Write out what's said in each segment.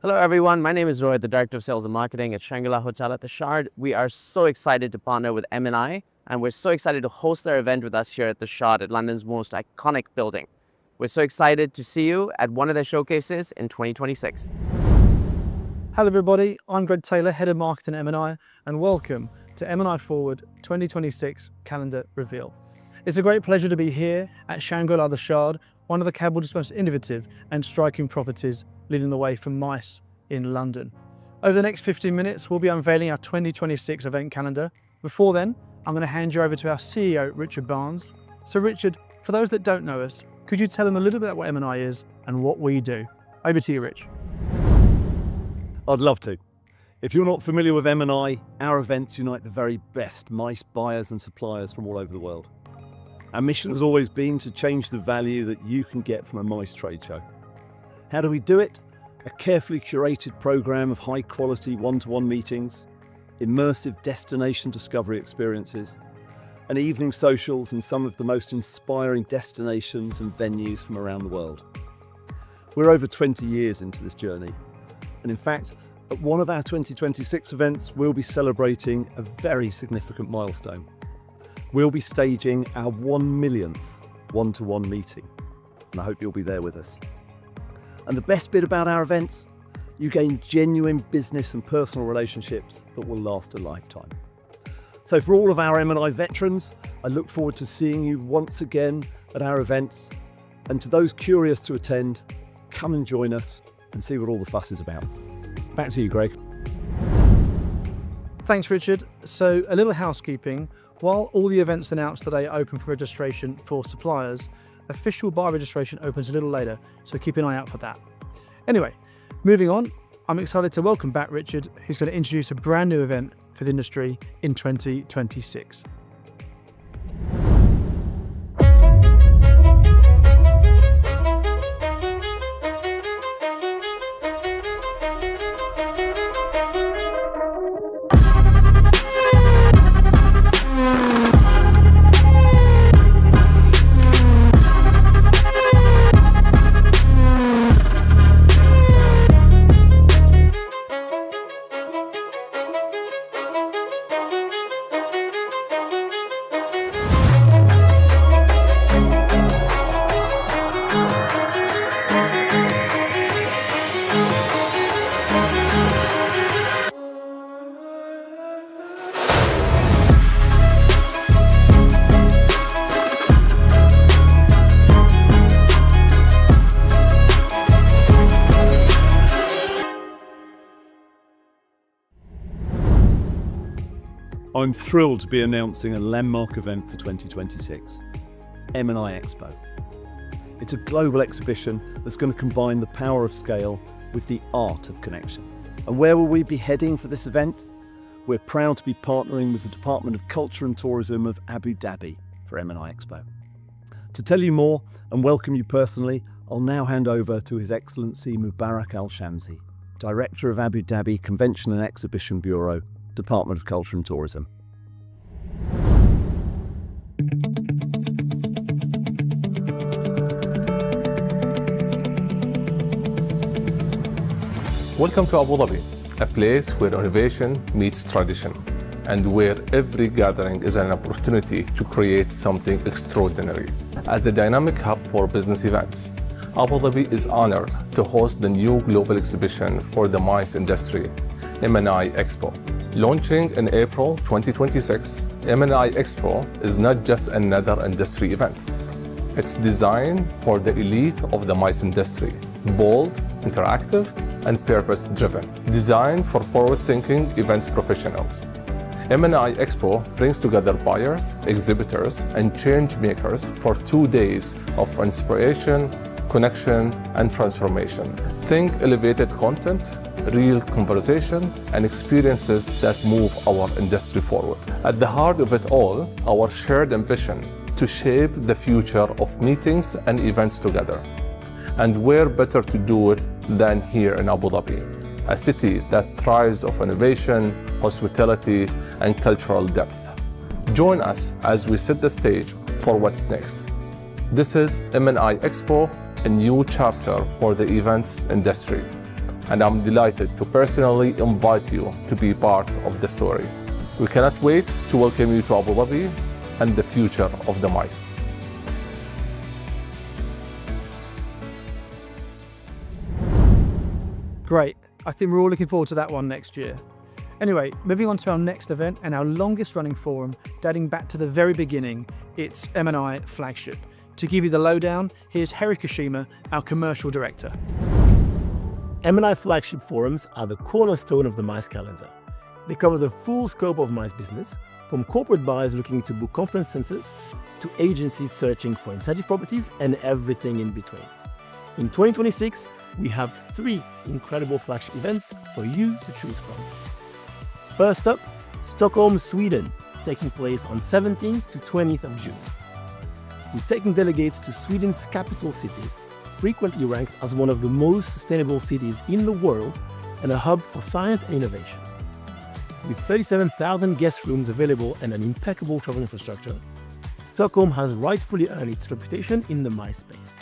Hello everyone, my name is Rohit, the Director of Sales and Marketing at Shangri-La The Shard. We are so excited to partner with M&I, and we're so excited to host their event with us here at The Shard at London's most iconic building. We're so excited to see you at one of their showcases in 2026. Hello everybody, I'm Greg Taylor, Head of Marketing at M&I, and welcome to M&I Forward 2026 Calendar Reveal. It's a great pleasure to be here at Shangri-La The Shard, one of the Cambridge's most innovative and striking properties leading the way for MICE in London. Over the next 15 minutes, we'll be unveiling our 2026 event calendar. Before then, I'm going to hand you over to our CEO, Richard Barnes. So Richard, for those that don't know us, could you tell them a little bit about what M&I is and what we do? Over to you, Rich. I'd love to. If you're not familiar with M&I, our events unite the very best MICE buyers and suppliers from all over the world. Our mission has always been to change the value that you can get from a MICE trade show. How do we do it? A carefully curated program of high-quality one-to-one meetings, immersive destination discovery experiences, and evening socials in some of the most inspiring destinations and venues from around the world. We're over 20 years into this journey, and in fact, at one of our 2026 events, we'll be celebrating a very significant milestone. We'll be staging our 1 millionth one-to-one meeting, and I hope you'll be there with us. And the best bit about our events, you gain genuine business and personal relationships that will last a lifetime. So for all of our M&I veterans, I look forward to seeing you once again at our events. And to those curious to attend, come and join us and see what all the fuss is about. Back to you, Greg. Thanks, Richard. So a little housekeeping. While all the events announced today are open for registration for suppliers, official buyer registration opens a little later, so keep an eye out for that. Anyway, moving on, I'm excited to welcome back Richard, who's going to introduce a brand new event for the industry in 2026. I'm thrilled to be announcing a landmark event for 2026, M&I Expo. It's a global exhibition that's going to combine the power of scale with the art of connection. And where will we be heading for this event? We're proud to be partnering with the Department of Culture and Tourism of Abu Dhabi for M&I Expo. To tell you more and welcome you personally, I'll now hand over to His Excellency Mubarak Al-Shamsi, Director of Abu Dhabi Convention and Exhibition Bureau, Department of Culture and Tourism. Welcome to Abu Dhabi, a place where innovation meets tradition and where every gathering is an opportunity to create something extraordinary. As a dynamic hub for business events, Abu Dhabi is honored to host the new global exhibition for the MICE industry, M&I Expo. Launching in April 2026, M&I Expo is not just another industry event. It's designed for the elite of the MICE industry, bold, interactive, and purpose-driven. Designed for forward-thinking events professionals. M&I Expo brings together buyers, exhibitors, and change makers for 2 days of inspiration, connection, and transformation. Think elevated content, real conversation, and experiences that move our industry forward. At the heart of it all, our shared ambition to shape the future of meetings and events together. And where better to do it than here in Abu Dhabi, a city that thrives of innovation, hospitality, and cultural depth. Join us as we set the stage for what's next. This is M&I Expo, a new chapter for the events industry. and I'm delighted to personally invite you to be part of the story. We cannot wait to welcome you to Abu Dhabi and the future of the MICE. Great. I think we're all looking forward to that one next year. Anyway, moving on to our next event and our longest running forum, dating back to the very beginning, it's M&I Flagship. To give you the lowdown, here's Heri Kashima, our commercial director. M&I Flagship forums are the cornerstone of the MICE calendar. They cover the full scope of MICE business, from corporate buyers looking to book conference centers to agencies searching for incentive properties and everything in between. In 2026, we have 3 incredible flagship events for you to choose from. First up, Stockholm, Sweden, taking place on 17th to 20th of June. We're taking delegates to Sweden's capital city, frequently ranked as one of the most sustainable cities in the world and a hub for science and innovation. With 37,000 guest rooms available and an impeccable travel infrastructure, Stockholm has rightfully earned its reputation in the MICE space.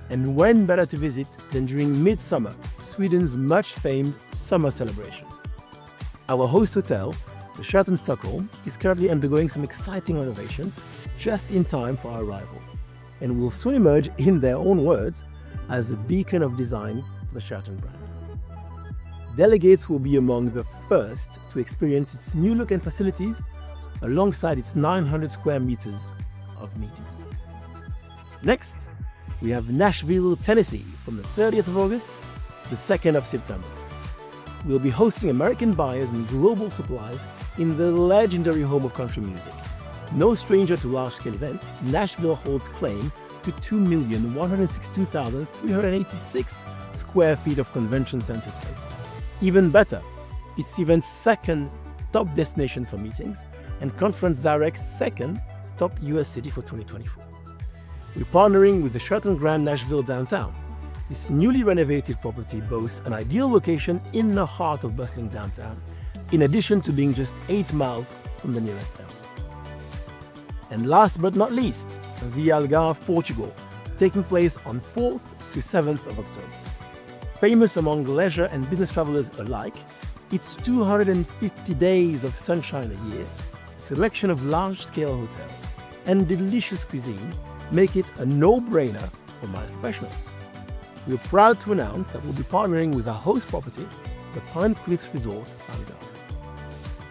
And when better to visit than during midsummer, Sweden's much-famed summer celebration. Our host hotel, the Sheraton Stockholm, is currently undergoing some exciting renovations just in time for our arrival, and will soon emerge, in their own words, as a beacon of design for the Sheraton brand. Delegates will be among the first to experience its new look and facilities alongside its 900 square meters of meeting space. Next, we have Nashville, Tennessee from the 30th of August to the 2nd of September. We'll be hosting American buyers and global suppliers in the legendary home of country music. No stranger to large-scale event, Nashville holds claim to 2,162,386 square feet of convention center space. Even better, it's the event's 2nd top destination for meetings and Conference Direct's 2nd top US city for 2024. We're partnering with the Sheraton Grand Nashville downtown. This newly renovated property boasts an ideal location in the heart of bustling downtown, in addition to being just 8 miles from the nearest airport. And last but not least, the Algarve, Portugal, taking place on 4th to 7th of October. Famous among leisure and business travelers alike, it's 250 days of sunshine a year, selection of large-scale hotels, and delicious cuisine make it a no-brainer for MICE professionals. We're proud to announce that we'll be partnering with our host property, the Pine Cliffs Resort, Algarve.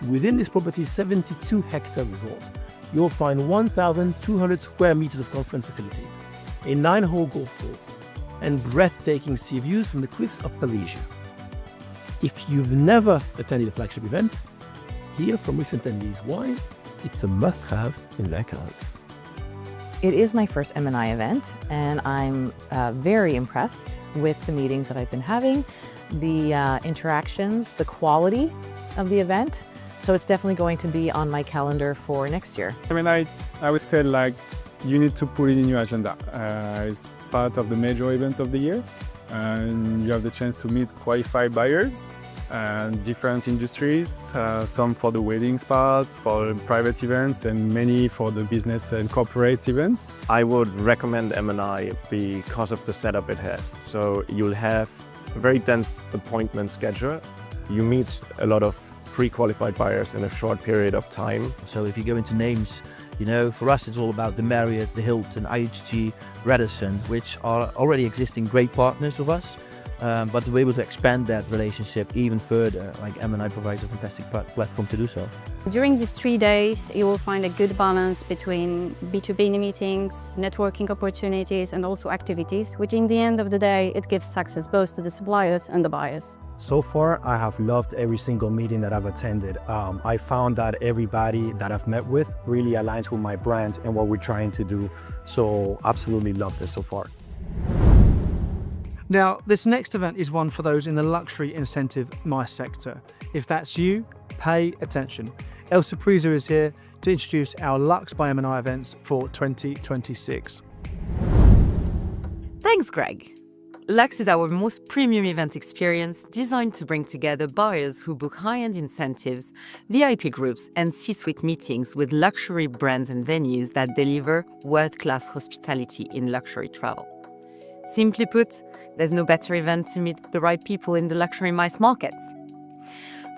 Within this property's 72-hectare resort, you'll find 1,200 square meters of conference facilities, a 9-hole golf course, and breathtaking sea views from the cliffs of Felicia. If you've never attended a flagship event, hear from recent attendees why it's a must-have in their calendars. It is my first M&I event, and I'm very impressed with the meetings that I've been having, the interactions, the quality of the event. So it's definitely going to be on my calendar for next year. I would say you need to put it in your agenda. It's part of the major event of the year, and you have the chance to meet qualified buyers and different industries, some for the weddings parts, for private events, and many for the business and corporate events. I would recommend M&I because of the setup it has. So you'll have a very dense appointment schedule. You meet a lot of pre-qualified buyers in a short period of time. So if you go into names, for us it's all about the Marriott, the Hilton, IHG, Radisson, which are already existing great partners of us. But to be able to expand that relationship even further, M&I provides a fantastic platform to do so. During these 3 days, you will find a good balance between B2B meetings, networking opportunities, and also activities, which in the end of the day, it gives success both to the suppliers and the buyers. So far, I have loved every single meeting that I've attended. I found that everybody that I've met with really aligns with my brand and what we're trying to do. So absolutely loved it so far. Now, this next event is one for those in the luxury incentive MICE sector. If that's you, pay attention. Elsa Priza is here to introduce our Lux by M&I events for 2026. Thanks, Greg. Lux is our most premium event experience designed to bring together buyers who book high-end incentives, VIP groups, and C-suite meetings with luxury brands and venues that deliver world-class hospitality in luxury travel. Simply put, there's no better event to meet the right people in the luxury MICE markets.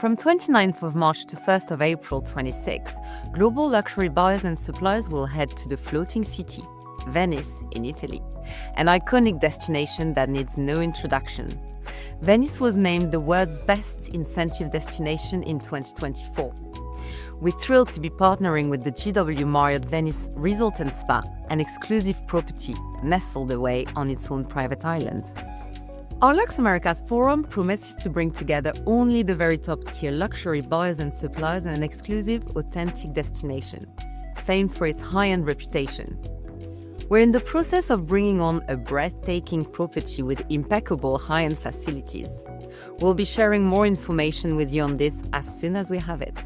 From 29th of March to 1st of April 26, global luxury buyers and suppliers will head to the floating city, Venice in Italy, an iconic destination that needs no introduction. Venice was named the world's best incentive destination in 2024. We're thrilled to be partnering with the GW Marriott Venice Resort and Spa, an exclusive property nestled away on its own private island. Our Lux Americas Forum promises to bring together only the very top-tier luxury buyers and suppliers in an exclusive, authentic destination, famed for its high-end reputation. We're in the process of bringing on a breathtaking property with impeccable high-end facilities. We'll be sharing more information with you on this as soon as we have it.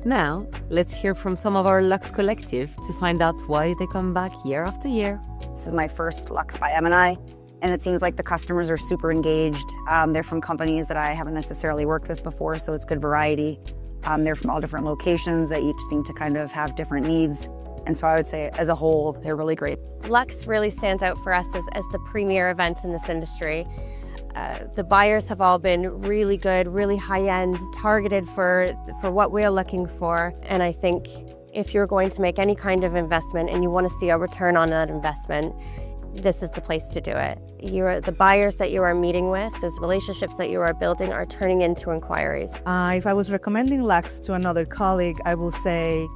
Now, let's hear from some of our Lux Collective to find out why they come back year after year. This is my first Lux by M&I, and it seems like the customers are super engaged. They're from companies that I haven't necessarily worked with before, so it's good variety. They're from all different locations that each seem to kind of have different needs. And so I would say, as a whole, they're really great. Lux really stands out for us as the premier event in this industry. The buyers have all been really good, really high-end, targeted for what we're looking for. And I think if you're going to make any kind of investment and you want to see a return on that investment, this is the place to do it. The buyers that you are meeting with, those relationships that you are building are turning into inquiries. If I was recommending Lux to another colleague, I will say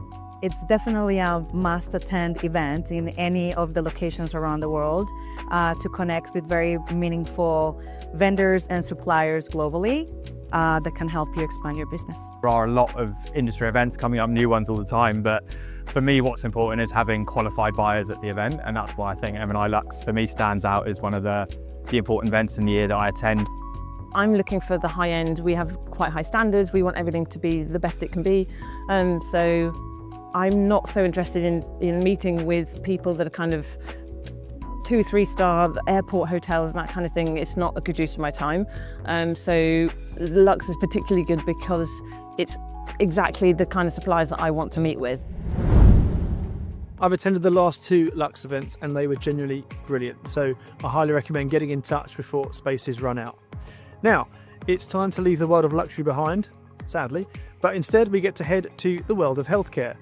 it's definitely a must-attend event in any of the locations around the world to connect with very meaningful vendors and suppliers globally that can help you expand your business. There are a lot of industry events coming up, new ones all the time, but for me what's important is having qualified buyers at the event, and that's why I think M&I Lux for me stands out as one of the important events in the year that I attend. I'm looking for the high end. We have quite high standards. We want everything to be the best it can be. So I'm not so interested in meeting with people that are kind of 2-3 star airport hotels and that kind of thing. It's not a good use of my time. So Lux is particularly good because it's exactly the kind of suppliers that I want to meet with. I've attended the last 2 Lux events and they were genuinely brilliant, so I highly recommend getting in touch before spaces run out. Now, it's time to leave the world of luxury behind, sadly, but instead we get to head to the world of healthcare.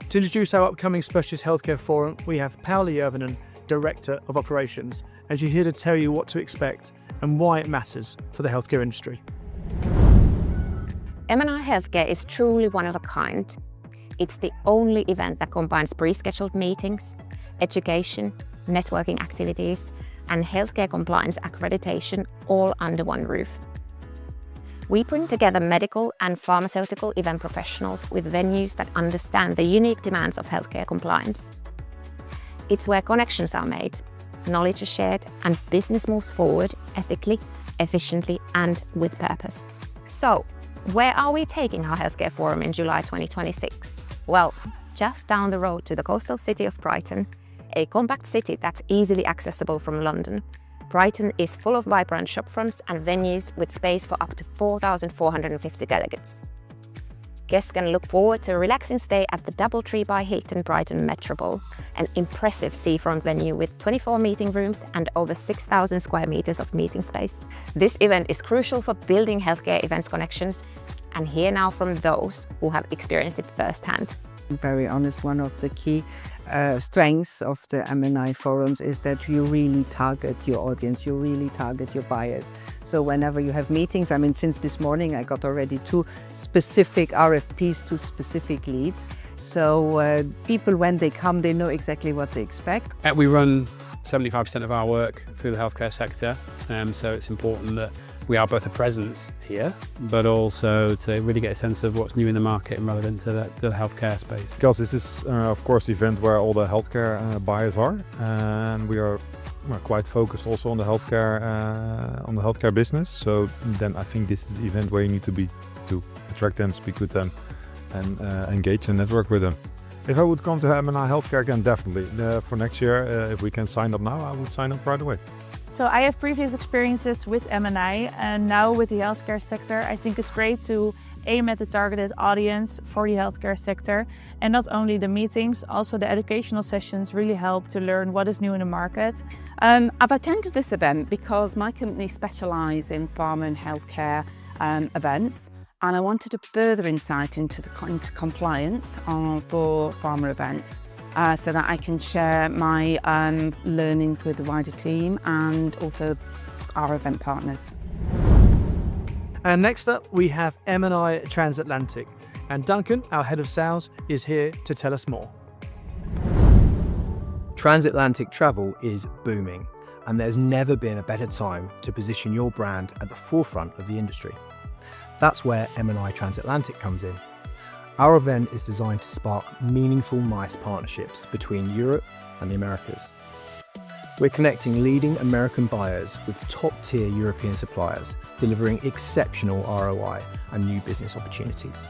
To introduce our upcoming Specialist Healthcare Forum, we have Paula Järvinen, Director of Operations, and she's here to tell you what to expect and why it matters for the healthcare industry. M&I Healthcare is truly one of a kind. It's the only event that combines pre-scheduled meetings, education, networking activities, and healthcare compliance accreditation all under one roof. We bring together medical and pharmaceutical event professionals with venues that understand the unique demands of healthcare compliance. It's where connections are made, knowledge is shared, and business moves forward ethically, efficiently, and with purpose. So, where are we taking our Healthcare Forum in July 2026? Well, just down the road to the coastal city of Brighton, a compact city that's easily accessible from London. Brighton is full of vibrant shopfronts and venues with space for up to 4,450 delegates. Guests can look forward to a relaxing stay at the Doubletree by Hilton Brighton Metropole, an impressive seafront venue with 24 meeting rooms and over 6,000 square meters of meeting space. This event is crucial for building healthcare events connections, and hear now from those who have experienced it firsthand. Very honest, one of the key strengths of the M&I forums is that you really target your audience, you really target your buyers. So whenever you have meetings, I mean, since this morning I got already 2 specific RFPs, 2 specific leads. So people, when they come, they know exactly what they expect. We run 75% of our work through the healthcare sector, so it's important that we are both a presence here, but also to really get a sense of what's new in the market and relevant to the healthcare space. Because this is, of course, the event where all the healthcare buyers are, and we're quite focused also on the healthcare business. So then I think this is the event where you need to be to attract them, speak with them, and engage and network with them. If I would come to M&I Healthcare again, definitely. For next year, if we can sign up now, I would sign up right away. So I have previous experiences with M&I, and now with the healthcare sector, I think it's great to aim at the targeted audience for the healthcare sector. And not only the meetings, also the educational sessions really help to learn what is new in the market. I've attended this event because my company specialises in pharma and healthcare events, and I wanted a further insight into compliance for pharma events so that I can share my learnings with the wider team and also our event partners. And next up, we have M&I Transatlantic. And Duncan, our head of sales, is here to tell us more. Transatlantic travel is booming, and there's never been a better time to position your brand at the forefront of the industry. That's where M&I Transatlantic comes in. Our event is designed to spark meaningful MICE partnerships between Europe and the Americas. We're connecting leading American buyers with top-tier European suppliers, delivering exceptional ROI and new business opportunities.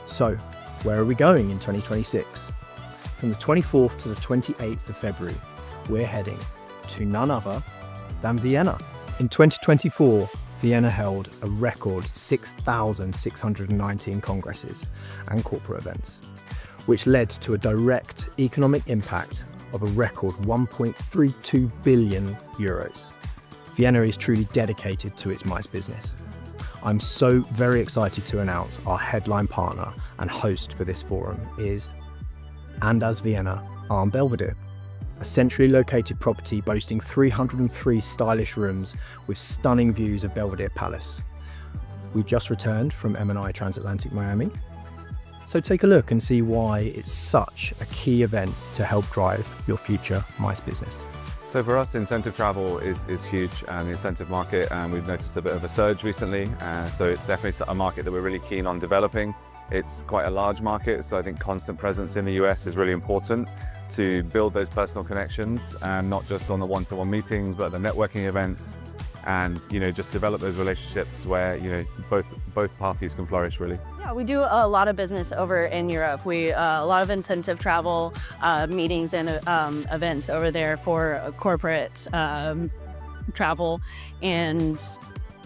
So, where are we going in 2026? From the 24th to the 28th of February, we're heading to none other than Vienna. In 2024, Vienna held a record 6,619 congresses and corporate events, which led to a direct economic impact of a record 1.32 billion euros. Vienna is truly dedicated to its MICE business. I'm so very excited to announce our headline partner and host for this forum is And As Vienna, Arm Belvedere, a centrally located property boasting 303 stylish rooms with stunning views of Belvedere Palace. We've just returned from M&I Transatlantic Miami, so take a look and see why it's such a key event to help drive your future MICE business. So for us, incentive travel is huge, and the incentive market, and we've noticed a bit of a surge recently. So it's definitely a market that we're really keen on developing. It's quite a large market, so I think constant presence in the US is really important to build those personal connections, and not just on the one-to-one meetings, but the networking events, and just develop those relationships where both parties can flourish really. Yeah, we do a lot of business over in Europe. We a lot of incentive travel meetings and events over there for corporate travel, and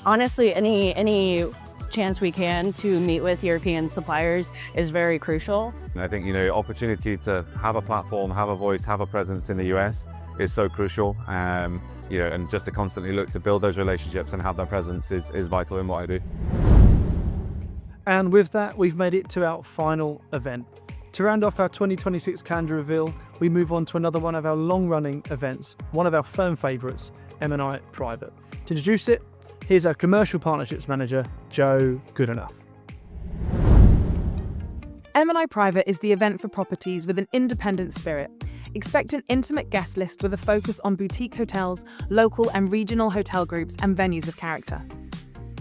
honestly, any chance we can to meet with European suppliers is very crucial. And I think opportunity to have a platform, have a voice, have a presence in the US is so crucial. And just to constantly look to build those relationships and have that presence is vital in what I do. And with that, we've made it to our final event. To round off our 2026 calendar reveal, we move on to another one of our long-running events, one of our firm favourites, M&I Private. To introduce it, here's our Commercial Partnerships Manager, Joe Goodenough. M&I Private is the event for properties with an independent spirit. Expect an intimate guest list with a focus on boutique hotels, local and regional hotel groups, and venues of character.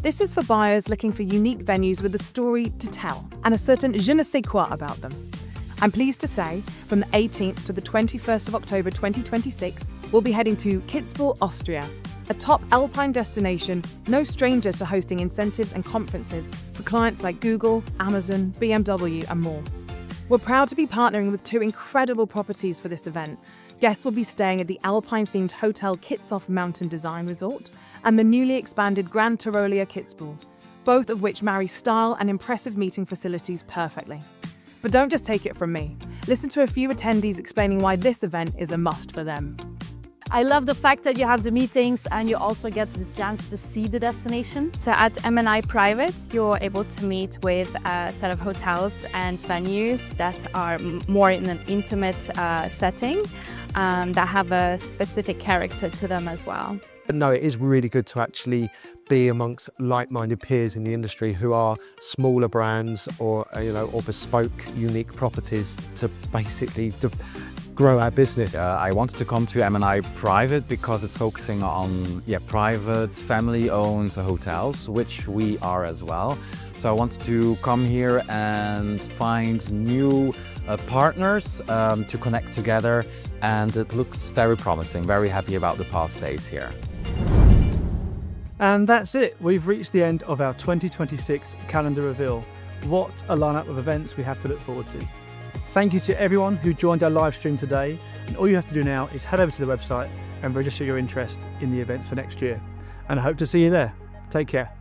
This is for buyers looking for unique venues with a story to tell and a certain je ne sais quoi about them. I'm pleased to say, from the 18th to the 21st of October 2026, we'll be heading to Kitzbühel, Austria, a top alpine destination, no stranger to hosting incentives and conferences for clients like Google, Amazon, BMW, and more. We're proud to be partnering with two incredible properties for this event. Guests will be staying at the alpine-themed Hotel Kitzhof Mountain Design Resort and the newly expanded Grand Tyrolia Kitzbühel, both of which marry style and impressive meeting facilities perfectly. But don't just take it from me. Listen to a few attendees explaining why this event is a must for them. I love the fact that you have the meetings and you also get the chance to see the destination. So at M&I Private, you're able to meet with a set of hotels and venues that are more in an intimate setting that have a specific character to them as well. But no, it is really good to actually be amongst like-minded peers in the industry who are smaller brands or or bespoke, unique properties to basically grow our business. I wanted to come to M&I Private because it's focusing on private, family-owned hotels, which we are as well. So I wanted to come here and find new partners to connect together, and it looks very promising. Very happy about the past days here. And that's it. We've reached the end of our 2026 calendar reveal. What a lineup of events we have to look forward to. Thank you to everyone who joined our live stream today. And all you have to do now is head over to the website and register your interest in the events for next year. And I hope to see you there. Take care.